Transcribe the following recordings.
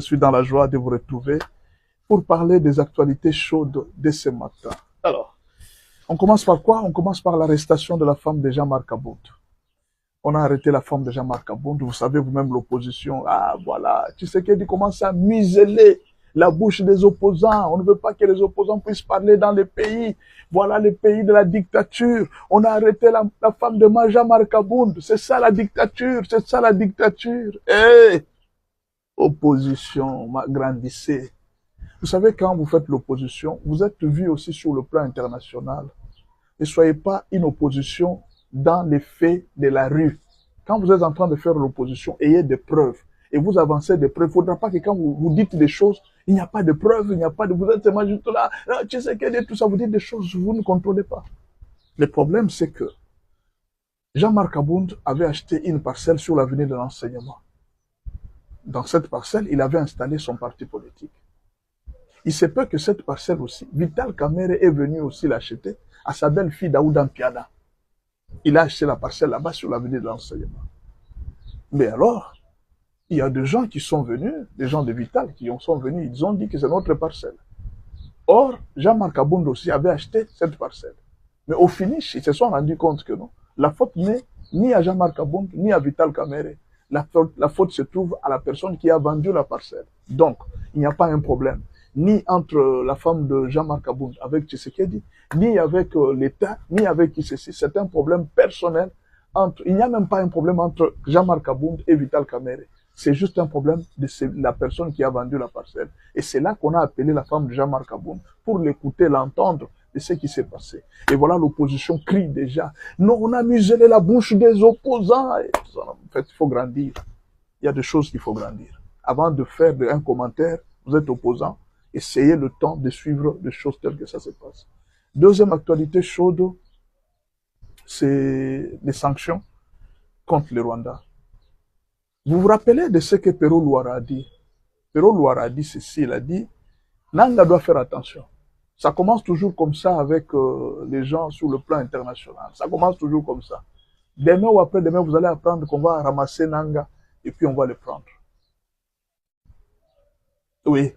Je suis dans la joie de vous retrouver pour parler des actualités chaudes de ce matin. Alors, on commence par quoi? On commence par l'arrestation de la femme de Jean-Marc Aboud. On a arrêté la femme de Jean-Marc Aboud. Vous savez vous-même l'opposition. Ah voilà, Tshisekedi commence à museler la bouche des opposants. On ne veut pas que les opposants puissent parler dans les pays. Voilà les pays de la dictature. On a arrêté la femme de Jean-Marc Aboud. C'est ça la dictature, c'est ça la dictature. Hey, opposition, grandissez. Vous savez, quand vous faites l'opposition, vous êtes vu aussi sur le plan international. Ne soyez pas une opposition dans les faits de la rue. Quand vous êtes en train de faire l'opposition, ayez des preuves. Et vous avancez des preuves. Il ne faudra pas que quand vous dites des choses, il n'y a pas de preuves, il n'y a pas de... Vous êtes seulement juste là, tu sais que tout ça, vous dites des choses que vous ne contrôlez pas. Le problème, c'est que Jean-Marc Aboud avait acheté une parcelle sur l'avenue de l'enseignement. Dans cette parcelle, il avait installé son parti politique. Il se peut que cette parcelle aussi, Vital Kamerhe est venu aussi l'acheter à sa belle-fille Daouda Mpiana. Il a acheté la parcelle là-bas sur l'avenue de l'enseignement. Mais alors, il y a des gens qui sont venus, des gens de Vital qui sont venus, ils ont dit que c'est notre parcelle. Or, Jean-Marc Aboud aussi avait acheté cette parcelle. Mais au finish, ils se sont rendus compte que non. La faute n'est ni à Jean-Marc Aboud, ni à Vital Kamerhe. La faute se trouve à la personne qui a vendu la parcelle. Donc, il n'y a pas un problème. Ni entre la femme de Jean-Marc Aboud avec Tshisekedi, ni avec l'État, ni avec qui ceci. C'est un problème personnel. Il n'y a même pas un problème entre Jean-Marc Aboud et Vital Kamerhe. C'est juste un problème de la personne qui a vendu la parcelle. Et c'est là qu'on a appelé la femme de Jean-Marc Aboud pour l'écouter, l'entendre de ce qui s'est passé. Et voilà, l'opposition crie déjà. Non, on a muselé la bouche des opposants. Et en fait, il faut grandir. Il y a des choses qu'il faut grandir. Avant de faire un commentaire, vous êtes opposant. Essayez le temps de suivre les choses telles que ça se passe. Deuxième actualité chaude, c'est les sanctions contre le Rwanda. Vous vous rappelez de ce que Pero Luara a dit? Pero Luara a dit ceci, il a dit, Nanga doit faire attention. Ça commence toujours comme ça avec les gens sur le plan international. Ça commence toujours comme ça. Demain ou après-demain, vous allez apprendre qu'on va ramasser Nanga et puis on va le prendre. Oui.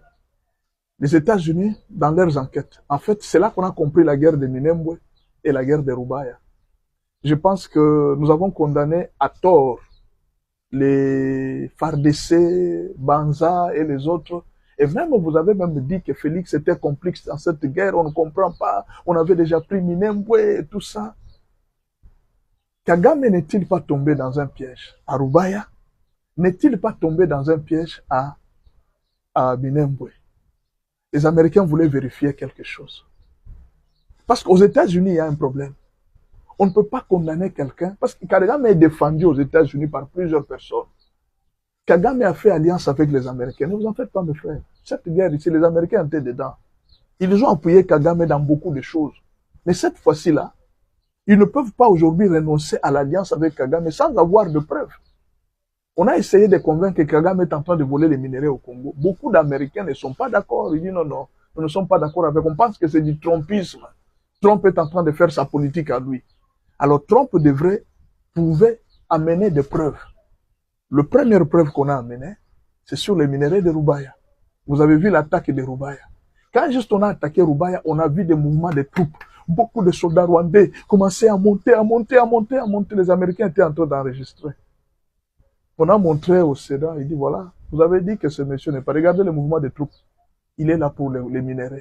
Les États-Unis, dans leurs enquêtes, en fait, c'est là qu'on a compris la guerre de Minembwe et la guerre de Rubaya. Je pense que nous avons condamné à tort les FARDC, Banza et les autres. Et même, vous avez même dit que Félix était complice dans cette guerre, on ne comprend pas, on avait déjà pris Minembwe et tout ça. Kagame n'est-il pas tombé dans un piège à Rubaya? N'est-il pas tombé dans un piège à Minembwe? Les Américains voulaient vérifier quelque chose. Parce qu'aux États-Unis, il y a un problème. On ne peut pas condamner quelqu'un, parce que Kagame est défendu aux États-Unis par plusieurs personnes. Kagame a fait alliance avec les Américains. Ne vous en faites pas, mes frères. Cette guerre ici, les Américains étaient dedans. Ils ont appuyé Kagame dans beaucoup de choses. Mais cette fois-ci-là, ils ne peuvent pas aujourd'hui renoncer à l'alliance avec Kagame sans avoir de preuves. On a essayé de convaincre que Kagame est en train de voler les minéraux au Congo. Beaucoup d'Américains ne sont pas d'accord. Ils disent non, non, nous ne sommes pas d'accord avec. On pense que c'est du trumpisme. Trump est en train de faire sa politique à lui. Alors Trump pouvait amener des preuves. La première preuve qu'on a amenée, c'est sur les minéraux de Rubaya. Vous avez vu l'attaque de Rubaya. Quand juste on a attaqué Rubaya, on a vu des mouvements de troupes. Beaucoup de soldats rwandais commençaient à monter. Les Américains étaient en train d'enregistrer. On a montré au Sénat, il dit voilà, vous avez dit que ce monsieur n'est pas. Regardez le mouvement des troupes. Il est là pour les minéraux.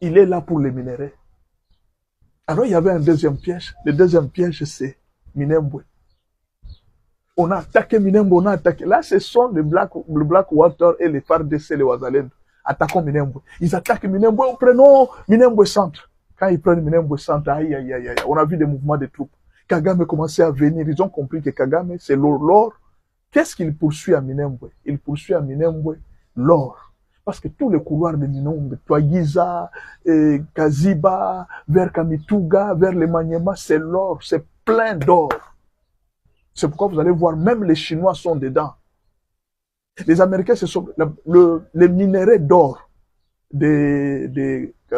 Il est là pour les minéraux. Alors il y avait un deuxième piège. Le deuxième piège, c'est Minembwe. On a attaqué Minembwe, on a attaqué. Là, ce sont le Blackwater et les FARDC, les Wazalendo. Attaquons Minembwe. Ils attaquent Minembwe, prenons Minembwe Centre. Quand ils prennent Minembwe Centre, aïe, aïe, aïe, aïe, on a vu des mouvements de troupes. Kagame commençait à venir. Ils ont compris que Kagame, c'est l'or. Qu'est-ce qu'il poursuit à Minembwe? Il poursuit à Minembwe l'or. Parce que tous les couloirs de Minembwe, Twagiza, Kaziba, vers Kamituga, vers les Maniema, c'est l'or. C'est plein d'or. C'est pourquoi vous allez voir, même les Chinois sont dedans. Les Américains, ce sont les minéraux d'or.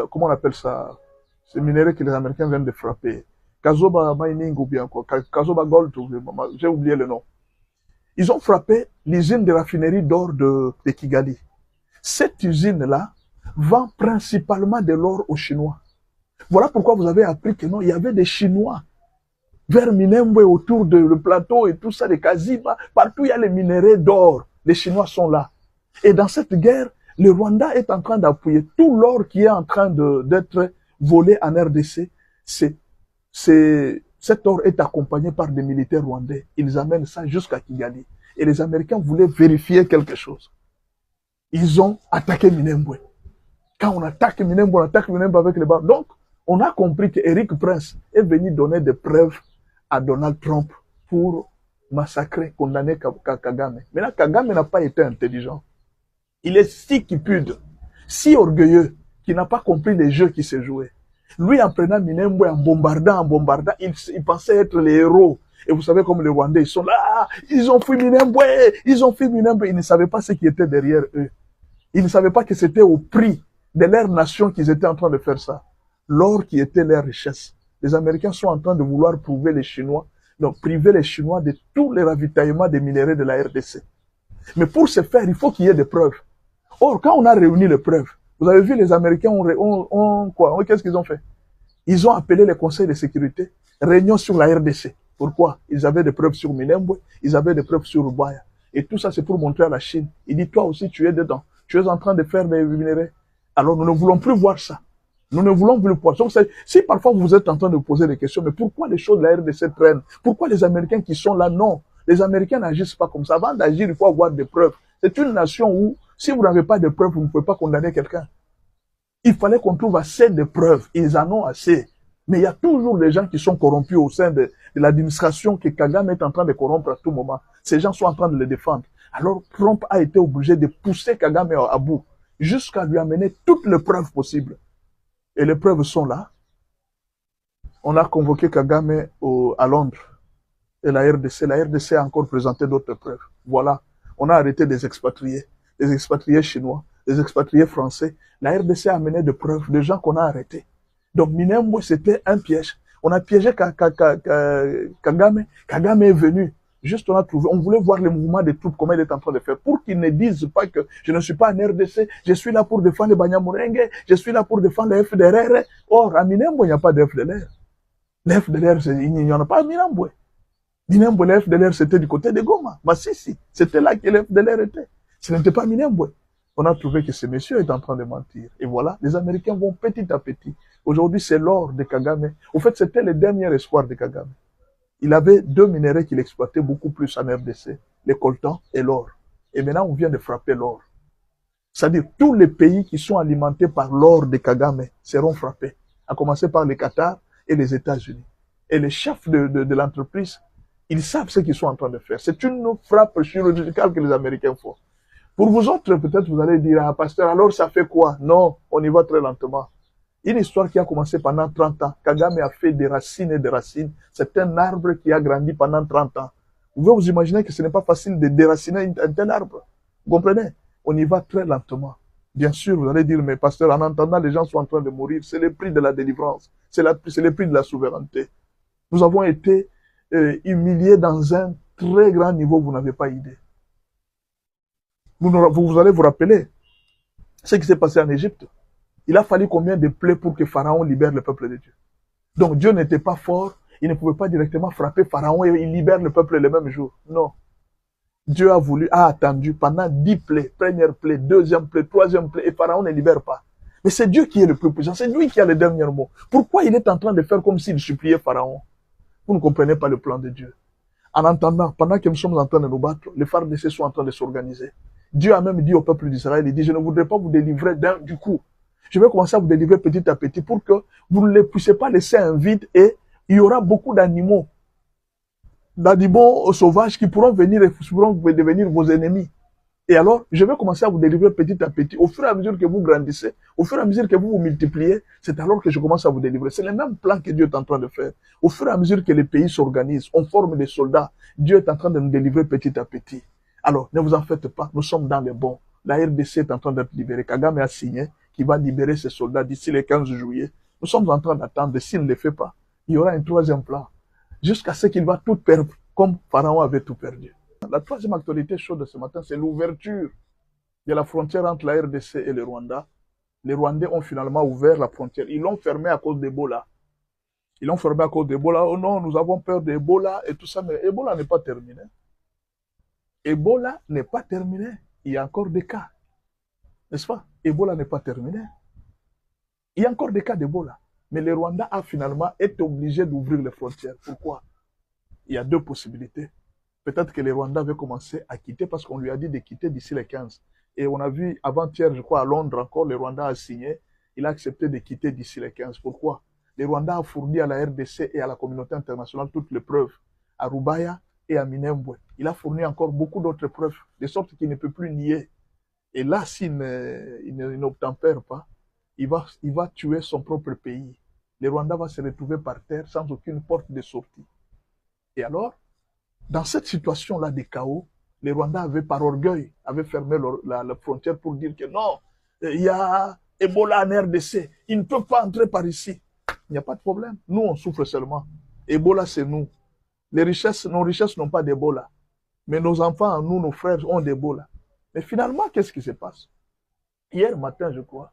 Comment on appelle ça? Ces minéraux que les Américains viennent de frapper. Kazoba Mining ou bien quoi, Kazoba Gold, j'ai oublié le nom. Ils ont frappé l'usine de raffinerie d'or de Kigali. Cette usine-là vend principalement de l'or aux Chinois. Voilà pourquoi vous avez appris que non, il y avait des Chinois vers Minembwe, autour de le plateau et tout ça, les Kaziba, partout il y a les minéraux d'or. Les Chinois sont là. Et dans cette guerre, le Rwanda est en train d'appuyer tout l'or qui est en train d'être volé en RDC. Cet or est accompagné par des militaires rwandais. Ils amènent ça jusqu'à Kigali. Et les Américains voulaient vérifier quelque chose. Ils ont attaqué Minembwe. Quand on attaque Minembwe avec les barres. Donc, on a compris que Eric Prince est venu donner des preuves à Donald Trump pour massacrer, condamner Kagame. Maintenant, Kagame n'a pas été intelligent. Il est si cupide, si orgueilleux, qu'il n'a pas compris les jeux qui se jouaient. Lui, en prenant Minembwe, en bombardant, il pensait être les héros. Et vous savez comme les Rwandais, ils sont là, ils ont fui Minembwe. Ils ne savaient pas ce qui était derrière eux. Ils ne savaient pas que c'était au prix de leur nation qu'ils étaient en train de faire ça. L'or qui était leur richesse. Les Américains sont en train de vouloir prouver les Chinois, donc priver les Chinois de tous les ravitaillements des minéraux de la RDC. Mais pour ce faire, il faut qu'il y ait des preuves. Or, quand on a réuni les preuves, vous avez vu, les Américains quoi? Qu'est-ce qu'ils ont fait? Ils ont appelé les conseils de sécurité, réunion sur la RDC. Pourquoi? Ils avaient des preuves sur Minembwe, ils avaient des preuves sur Rubaya. Et tout ça, c'est pour montrer à la Chine. Il dit, toi aussi, tu es dedans. Tu es en train de faire des minéraux. Alors, nous ne voulons plus voir ça. Nous ne voulons plus le voir. Donc, si parfois vous êtes en train de poser des questions, mais pourquoi les choses de la RDC traînent? Pourquoi les Américains qui sont là? Non. Les Américains n'agissent pas comme ça. Avant d'agir, il faut avoir des preuves. C'est une nation où, si vous n'avez pas de preuves, vous ne pouvez pas condamner quelqu'un. Il fallait qu'on trouve assez de preuves. Ils en ont assez. Mais il y a toujours des gens qui sont corrompus au sein de l'administration que Kagame est en train de corrompre à tout moment. Ces gens sont en train de les défendre. Alors, Trump a été obligé de pousser Kagame à bout, jusqu'à lui amener toutes les preuves possibles. Et les preuves sont là. On a convoqué Kagame à Londres. Et la RDC a encore présenté d'autres preuves. Voilà. On a arrêté des expatriés chinois, des expatriés français. La RDC a amené des preuves de gens qu'on a arrêtés. Donc Minembwe, c'était un piège. On a piégé Kagame. Kagame est venu. Juste, on voulait voir les mouvements des troupes, comment il est en train de faire, pour qu'ils ne disent pas que je ne suis pas un RDC, je suis là pour défendre les Banyamulenge, je suis là pour défendre les FDLR. Or, à Minembwe, il n'y a pas de FDLR. Les FDLR, il n'y en a pas à Minembwe. Minembwe, les FDLR, c'était du côté de Goma. Si, c'était là que les FDLR étaient. Ce n'était pas Minembwe. On a trouvé que ce monsieur est en train de mentir. Et voilà, les Américains vont petit à petit. Aujourd'hui, c'est l'or de Kagame. Au fait, c'était le dernier espoir de Kagame. Il avait deux minéraux qu'il exploitait beaucoup plus en RDC, le coltan et l'or. Et maintenant, on vient de frapper l'or. C'est-à-dire, tous les pays qui sont alimentés par l'or de Kagame seront frappés, à commencer par le Qatar et les États-Unis. Et les chefs de l'entreprise, ils savent ce qu'ils sont en train de faire. C'est une frappe chirurgicale que les Américains font. Pour vous autres, peut-être vous allez dire, ah, pasteur, alors ça fait quoi? Non, on y va très lentement. Une histoire qui a commencé pendant 30 ans. Kagame a fait des racines et des racines. C'est un arbre qui a grandi pendant 30 ans. Vous pouvez vous imaginer que ce n'est pas facile de déraciner un tel arbre. Vous comprenez? On y va très lentement. Bien sûr, vous allez dire, mais pasteur, en entendant, les gens sont en train de mourir. C'est le prix de la délivrance. C'est le prix de la souveraineté. Nous avons été humiliés dans un très grand niveau, vous n'avez pas idée. Vous allez vous rappeler ce qui s'est passé en Égypte. Il a fallu combien de plaies pour que Pharaon libère le peuple de Dieu. Donc Dieu n'était pas fort, il ne pouvait pas directement frapper Pharaon et il libère le peuple le même jour. Non. Dieu a attendu pendant 10 plaies, première plaie, deuxième plaie, troisième plaie, et Pharaon ne libère pas. Mais c'est Dieu qui est le plus puissant, c'est lui qui a le dernier mot. Pourquoi il est en train de faire comme s'il suppliait Pharaon? Vous ne comprenez pas le plan de Dieu. En entendant, pendant que nous sommes en train de nous battre, les FARDC sont en train de s'organiser. Dieu a même dit au peuple d'Israël, il dit, je ne voudrais pas vous délivrer du coup. Je vais commencer à vous délivrer petit à petit pour que vous ne les puissiez pas laisser un vide et il y aura beaucoup d'animaux sauvages qui pourront devenir vos ennemis. Et alors, je vais commencer à vous délivrer petit à petit. Au fur et à mesure que vous grandissez, au fur et à mesure que vous vous multipliez, c'est alors que je commence à vous délivrer. C'est le même plan que Dieu est en train de faire. Au fur et à mesure que les pays s'organisent, on forme des soldats, Dieu est en train de nous délivrer petit à petit. Alors, ne vous en faites pas, nous sommes dans les bons. La RDC est en train d'être libérée. Kagame a signé qu'il va libérer ses soldats d'ici le 15 juillet. Nous sommes en train d'attendre. S'il ne le fait pas, il y aura un troisième plan. Jusqu'à ce qu'il va tout perdre, comme Pharaon avait tout perdu. la troisième actualité chaude de ce matin, c'est l'ouverture de la frontière entre la RDC et le Rwanda. Les Rwandais ont finalement ouvert la frontière. Ils l'ont fermée à cause d'Ebola. Ils l'ont fermée à cause d'Ebola. Oh non, nous avons peur d'Ebola et tout ça, mais Ebola n'est pas terminé. Ebola n'est pas terminé. Il y a encore des cas. N'est-ce pas? Ebola n'est pas terminé. Il y a encore des cas d'Ebola. Mais le Rwanda a finalement été obligé d'ouvrir les frontières. Pourquoi? Il y a deux possibilités. Peut-être que le Rwanda veut commencer à quitter parce qu'on lui a dit de quitter d'ici les 15. Et on a vu avant-hier, je crois, à Londres encore, le Rwanda a signé. Il a accepté de quitter d'ici les 15. Pourquoi? Le Rwanda a fourni à la RDC et à la communauté internationale toutes les preuves. À Rubaya et à Minembwe. Il a fourni encore beaucoup d'autres preuves, de sorte qu'il ne peut plus nier. Et là, s'il n'obtempère pas, il va tuer son propre pays. Le Rwanda va se retrouver par terre sans aucune porte de sortie. Et alors, dans cette situation-là de chaos, les Rwandais avaient, par orgueil, fermé la frontière pour dire que non, il y a Ebola en RDC, ils ne peuvent pas entrer par ici. Il n'y a pas de problème. Nous, on souffre seulement. Ebola, c'est nous. Nos richesses n'ont pas d'Ebola. Mais nos enfants, nous, nos frères, ont d'Ebola. Mais finalement, qu'est-ce qui se passe? Hier matin, je crois,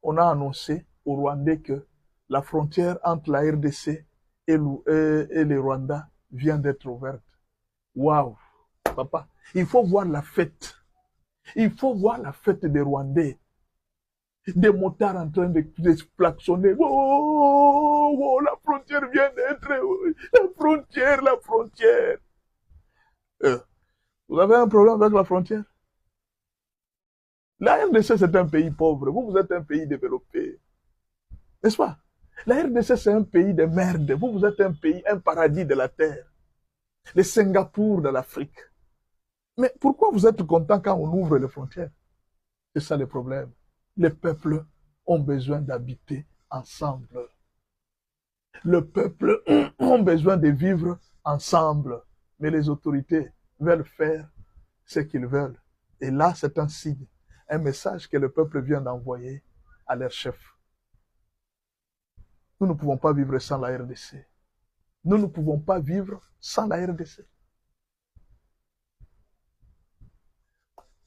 on a annoncé aux Rwandais que la frontière entre la RDC et le Rwanda vient d'être ouverte. Waouh! Papa, il faut voir la fête. Il faut voir la fête des Rwandais. Des motards en train de klaxonner. Oh, oh, la frontière vient d'être. La frontière. Vous avez un problème avec la frontière? La RDC, c'est un pays pauvre. Vous êtes un pays développé. N'est-ce pas? La RDC, c'est un pays de merde. Vous êtes un pays, un paradis de la terre. Le Singapour de l'Afrique. Mais pourquoi vous êtes content quand on ouvre les frontières? C'est ça le problème. Les peuples ont besoin d'habiter ensemble. Le peuple a besoin de vivre ensemble. Mais les autorités veulent faire ce qu'ils veulent. Et là, c'est un signe, un message que le peuple vient d'envoyer à leur chef. Nous ne pouvons pas vivre sans la RDC. Nous ne pouvons pas vivre sans la RDC.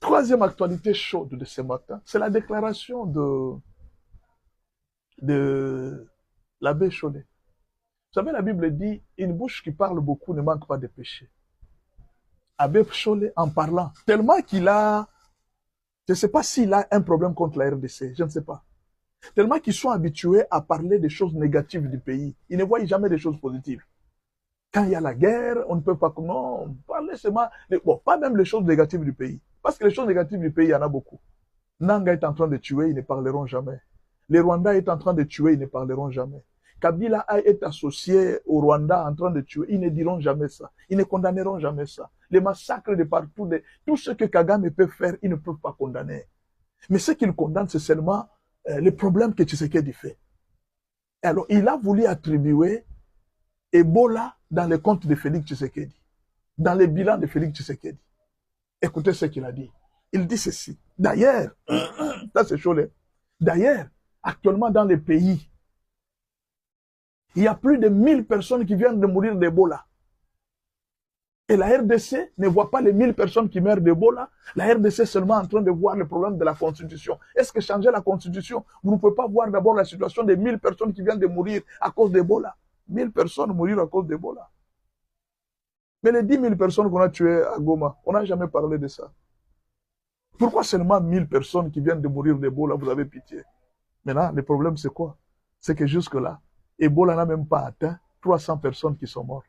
Troisième actualité chaude de ce matin, c'est la déclaration de l'abbé Chollet. Vous savez, la Bible dit, une bouche qui parle beaucoup ne manque pas de péché. Abbé Chollet, en parlant, tellement qu'il a, je ne sais pas s'il a un problème contre la RDC, je ne sais pas. Tellement qu'ils sont habitués à parler des choses négatives du pays. Ils ne voient jamais des choses positives. Quand il y a la guerre, on ne peut pas... Non, parler seulement... Bon, pas même les choses négatives du pays. Parce que les choses négatives du pays, il y en a beaucoup. Nanga est en train de tuer, ils ne parleront jamais. Les Rwandais est en train de tuer, ils ne parleront jamais. Kabila est associé au Rwanda en train de tuer, ils ne diront jamais ça. Ils ne condamneront jamais ça. Les massacres de partout, tout ce que Kagame peut faire, ils ne peuvent pas condamner. Mais ce qu'ils condamnent, c'est seulement les problèmes que Tshisekedi fait. Et alors, il a voulu attribuer Ebola dans les comptes de Félix Tshisekedi, dans les bilans de Félix Tshisekedi. Écoutez ce qu'il a dit. Il dit ceci. D'ailleurs, ça c'est chaud. D'ailleurs, actuellement dans les pays, il y a plus de 1000 personnes qui viennent de mourir d'Ebola. Et la RDC ne voit pas les 1000 personnes qui meurent d'Ebola. La RDC est seulement en train de voir le problème de la Constitution. Est-ce que changer la Constitution, vous ne pouvez pas voir d'abord la situation des 1000 personnes qui viennent de mourir à cause d'Ebola? 1000 personnes mourir à cause d'Ebola. Mais les 10 000 personnes qu'on a tuées à Goma, on n'a jamais parlé de ça. Pourquoi seulement 1000 personnes qui viennent de mourir d'Ebola, vous avez pitié? Maintenant, le problème c'est quoi? C'est que jusque-là, Ebola n'a même pas atteint 300 personnes qui sont mortes.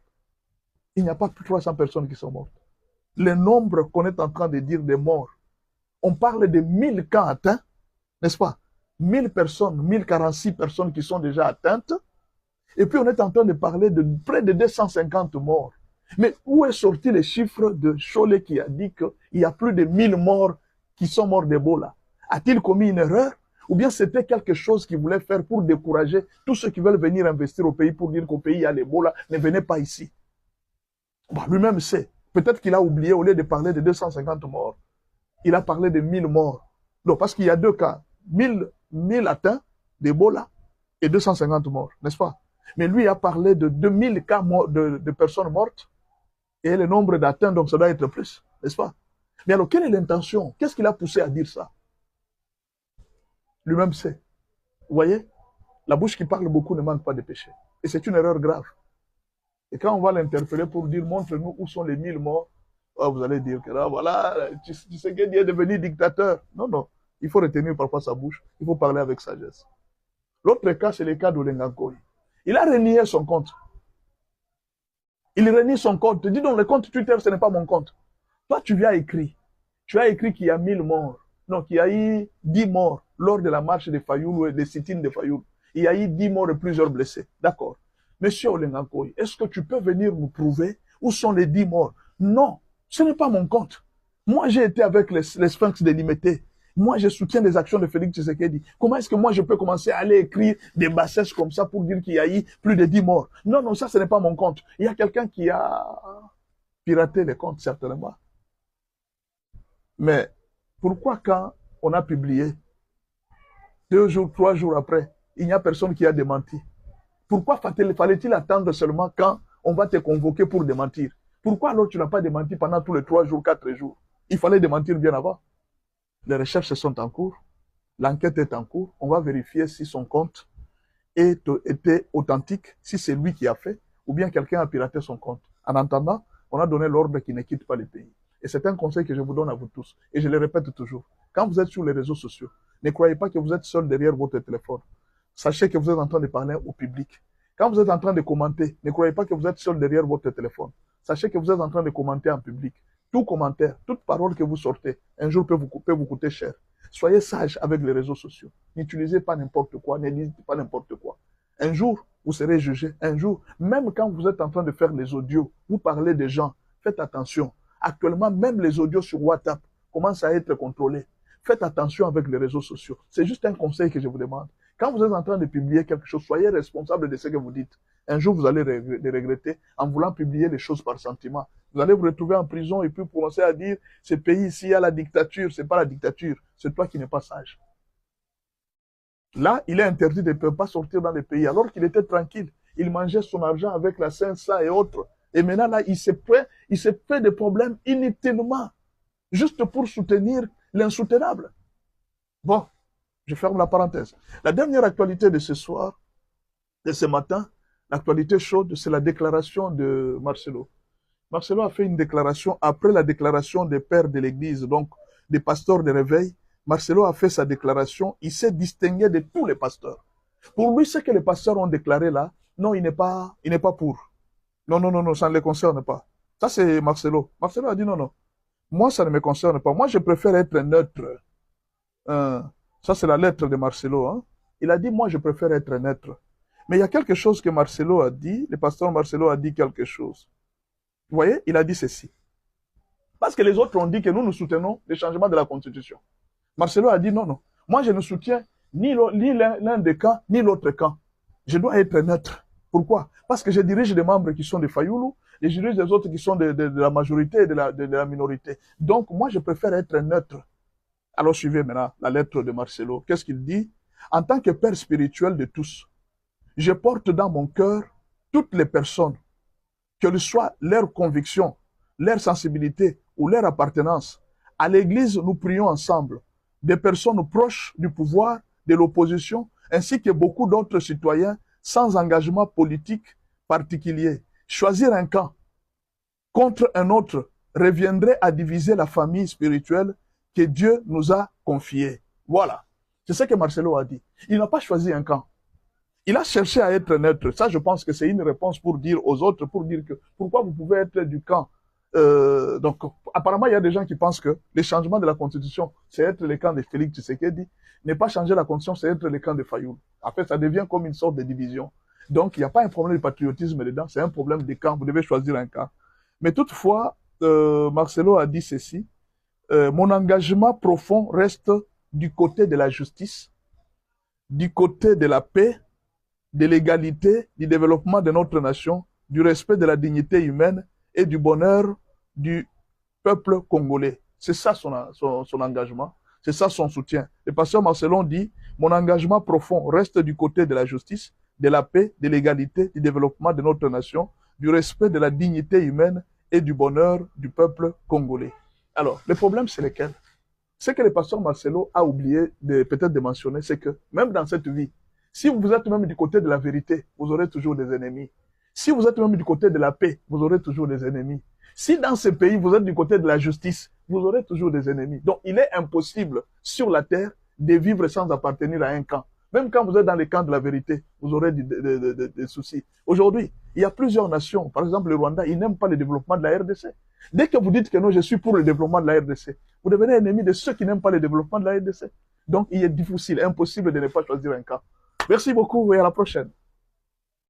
Il n'y a pas plus de 300 personnes qui sont mortes. Le nombre qu'on est en train de dire des morts, on parle de 1000 cas atteints, n'est-ce pas? 1000 personnes, 1046 personnes qui sont déjà atteintes, et puis on est en train de parler de près de 250 morts. Mais où est sorti le chiffre de Chollet qui a dit qu'il y a plus de 1000 morts qui sont morts d'Ebola? A-t-il commis une erreur? Ou bien c'était quelque chose qu'il voulait faire pour décourager tous ceux qui veulent venir investir au pays pour dire qu'au pays il y a l'Ebola, ne venez pas ici. Bon, lui-même sait. Peut-être qu'il a oublié, au lieu de parler de 250 morts, il a parlé de 1000 morts. Non, parce qu'il y a deux cas. 1000 atteints d'Ebola et 250 morts, n'est-ce pas? Mais lui a parlé de 2000 cas de personnes mortes Et le nombre d'atteints, donc ça doit être plus, n'est-ce pas? Mais alors, quelle est l'intention? Qu'est-ce qui l'a poussé à dire ça? Lui-même sait. Vous voyez? La bouche qui parle beaucoup ne manque pas de péché. Et c'est une erreur grave. Et quand on va l'interpeller pour dire, montre-nous où sont les 1000 morts, oh, vous allez dire que là, voilà, tu sais qu'il est devenu dictateur. Non, non. Il faut retenir parfois sa bouche. Il faut parler avec sagesse. L'autre cas, c'est le cas d'Olengankoi. Il a renié son compte. Il renie son compte. Dis donc, le compte Twitter, ce n'est pas mon compte. Toi, tu viens écrire. Tu as écrit qu'il y a 1000 morts. Non, qu'il y a eu 10 morts lors de la marche de Fayoulou et des sit-ins de Fayoulou. Il y a eu 10 morts et plusieurs blessés. D'accord. Monsieur Olengankoi, est-ce que tu peux venir nous prouver où sont les 10 morts? Non, ce n'est pas mon compte. Moi, j'ai été avec les Sphinx de Limité. Moi, je soutiens les actions de Félix Tshisekedi. Comment est-ce que moi, je peux commencer à aller écrire des bassesses comme ça pour dire qu'il y a eu plus de 10 morts? Non, non, ça, ce n'est pas mon compte. Il y a quelqu'un qui a piraté les comptes, certainement. Mais pourquoi quand on a publié, 2 jours, 3 jours après, il n'y a personne qui a démenti? Pourquoi fallait-il attendre seulement quand on va te convoquer pour démentir? Pourquoi alors tu n'as pas démenti pendant tous les 3 jours, 4 jours? Il fallait démentir bien avant. Les recherches sont en cours, l'enquête est en cours, on va vérifier si son compte était authentique, si c'est lui qui a fait, ou bien quelqu'un a piraté son compte. En attendant, on a donné l'ordre qu'il ne quitte pas le pays. Et c'est un conseil que je vous donne à vous tous, et je le répète toujours. Quand vous êtes sur les réseaux sociaux, ne croyez pas que vous êtes seul derrière votre téléphone. Sachez que vous êtes en train de parler au public. Quand vous êtes en train de commenter, ne croyez pas que vous êtes seul derrière votre téléphone. Sachez que vous êtes en train de commenter en public. Tout commentaire, toute parole que vous sortez, un jour peut vous coûter cher. Soyez sage avec les réseaux sociaux. N'utilisez pas n'importe quoi, ne lisez pas n'importe quoi. Un jour, vous serez jugé. Un jour, même quand vous êtes en train de faire les audios, vous parlez des gens, faites attention. Actuellement, même les audios sur WhatsApp commencent à être contrôlés. Faites attention avec les réseaux sociaux. C'est juste un conseil que je vous demande. Quand vous êtes en train de publier quelque chose, soyez responsable de ce que vous dites. Un jour, vous allez le regretter en voulant publier les choses par sentiment. Vous allez vous retrouver en prison et puis commencer à dire, ce pays ici, il y a la dictature. C'est pas la dictature, c'est toi qui n'es pas sage. Là, il est interdit de ne pas sortir dans le pays, alors qu'il était tranquille. Il mangeait son argent avec la 500 et autres. Et maintenant, là, il s'est fait des problèmes inutilement, juste pour soutenir l'insoutenable. Bon, je ferme la parenthèse. La dernière actualité de ce soir, de ce matin, l'actualité chaude, c'est la déclaration de Marcelo. Marcelo a fait une déclaration après la déclaration des pères de l'Église, donc des pasteurs de réveil. Marcelo a fait sa déclaration, il s'est distingué de tous les pasteurs. Pour lui, ce que les pasteurs ont déclaré là, non, il n'est pas pour. Non, non, non, non, ça ne les concerne pas. Ça, c'est Marcelo. Marcelo a dit non, non. Moi, ça ne me concerne pas. Moi, je préfère être neutre. Ça, c'est la lettre de Marcelo. Hein. Il a dit, moi, je préfère être neutre. Mais il y a quelque chose que Marcelo a dit. Le pasteur Marcelo a dit quelque chose. Vous voyez, il a dit ceci. Parce que les autres ont dit que nous soutenons le changement de la Constitution. Marcelo a dit non, non. Moi, je ne soutiens ni l'un des camps, ni l'autre camp. Je dois être neutre. Pourquoi? Parce que je dirige des membres qui sont de Fayoulou, et je dirige des autres qui sont de la majorité et de la minorité. Donc, moi, je préfère être neutre. Alors, suivez maintenant la lettre de Marcelo. Qu'est-ce qu'il dit? En tant que père spirituel de tous, je porte dans mon cœur toutes les personnes, quelle soit leur conviction, leur sensibilité ou leur appartenance. À l'Église, nous prions ensemble. Des personnes proches du pouvoir, de l'opposition, ainsi que beaucoup d'autres citoyens sans engagement politique particulier. Choisir un camp contre un autre reviendrait à diviser la famille spirituelle que Dieu nous a confiée. Voilà. C'est ce que Marcelo a dit. Il n'a pas choisi un camp. Il a cherché à être neutre. Ça, je pense que c'est une réponse pour dire aux autres, pour dire que pourquoi vous pouvez être du camp. Donc, apparemment, il y a des gens qui pensent que le changement de la Constitution, c'est être le camp de Félix Tshisekedi. Ne pas changer la Constitution, c'est être le camp de Fayoulou. En fait, ça devient comme une sorte de division. Donc, il n'y a pas un problème de patriotisme dedans, c'est un problème de camp. Vous devez choisir un camp. Mais toutefois, Marcelo a dit ceci. Mon engagement profond reste du côté de la justice, du côté de la paix, de l'égalité, du développement de notre nation, du respect de la dignité humaine et du bonheur du peuple congolais. C'est ça son engagement, c'est ça son soutien. Le pasteur Marcelon dit, mon engagement profond reste du côté de la justice, de la paix, de l'égalité, du développement de notre nation, du respect de la dignité humaine et du bonheur du peuple congolais. Alors, le problème, c'est lequel? Ce que le pasteur Marcelo a oublié peut-être de mentionner, c'est que même dans cette vie, si vous êtes même du côté de la vérité, vous aurez toujours des ennemis. Si vous êtes même du côté de la paix, vous aurez toujours des ennemis. Si dans ce pays, vous êtes du côté de la justice, vous aurez toujours des ennemis. Donc, il est impossible sur la terre de vivre sans appartenir à un camp. Même quand vous êtes dans les camps de la vérité, vous aurez des soucis. Aujourd'hui, il y a plusieurs nations. Par exemple, le Rwanda, ils n'aiment pas le développement de la RDC. Dès que vous dites que non, je suis pour le développement de la RDC, vous devenez ennemi de ceux qui n'aiment pas le développement de la RDC. Donc, il est difficile, impossible de ne pas choisir un camp. Merci beaucoup et à la prochaine.